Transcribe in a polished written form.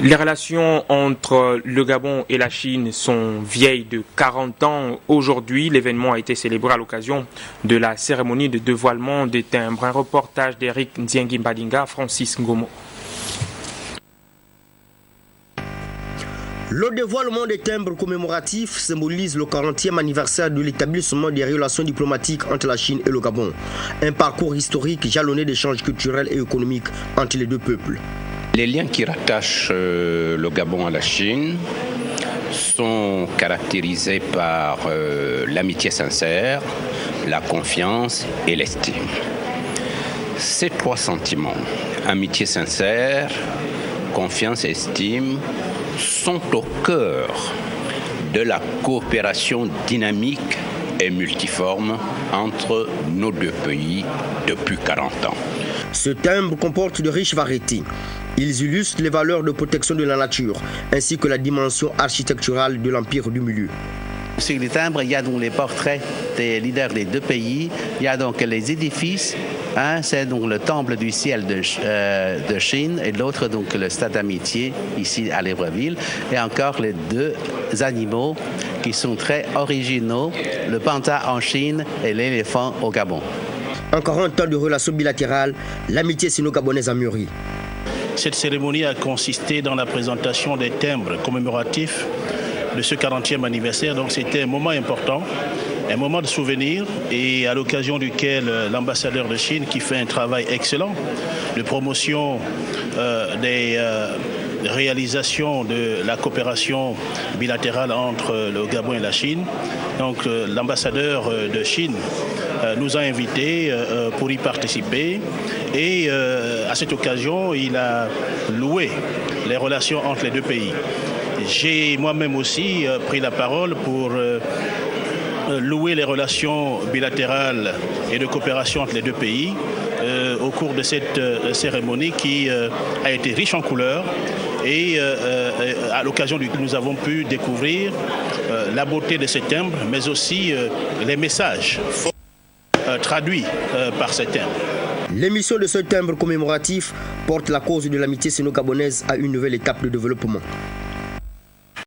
Les relations entre le Gabon et la Chine sont vieilles de 40 ans. Aujourd'hui, l'événement a été célébré à l'occasion de la cérémonie de dévoilement des timbres. Un reportage d'Eric Ndiengi-Mbadinga, Francis Ngomo. Le dévoilement des timbres commémoratifs symbolise le 40e anniversaire de l'établissement des relations diplomatiques entre la Chine et le Gabon. Un parcours historique jalonné d'échanges culturels et économiques entre les deux peuples. Les liens qui rattachent le Gabon à la Chine sont caractérisés par l'amitié sincère, la confiance et l'estime. Ces trois sentiments, amitié sincère, confiance et estime, sont au cœur de la coopération dynamique et multiforme entre nos deux pays depuis 40 ans. Ce timbre comporte de riches variétés. Ils illustrent les valeurs de protection de la nature, ainsi que la dimension architecturale de l'Empire du Milieu. Sur les timbres, il y a donc les portraits des leaders des deux pays, il y a donc les édifices, c'est donc le temple du ciel de Chine et l'autre donc le stade d'amitié ici à Libreville, et encore les deux animaux qui sont très originaux, le panda en Chine et l'éléphant au Gabon. En 40 ans de relations bilatérales, l'amitié sino-gabonaise a mûri. Cette cérémonie a consisté dans la présentation des timbres commémoratifs de ce 40e anniversaire. Donc c'était un moment important, un moment de souvenir, et à l'occasion duquel l'ambassadeur de Chine, qui fait un travail excellent de promotion des réalisations de la coopération bilatérale entre le Gabon et la Chine. Donc l'ambassadeur de Chine nous a invités pour y participer, et à cette occasion il a loué les relations entre les deux pays. J'ai moi-même aussi pris la parole pour louer les relations bilatérales et de coopération entre les deux pays au cours de cette cérémonie qui a été riche en couleurs, et à l'occasion duquel nous avons pu découvrir la beauté de ces timbres, mais aussi les messages traduits par ces timbres. L'émission de ce timbre commémoratif porte la cause de l'amitié sino-gabonaise à une nouvelle étape de développement.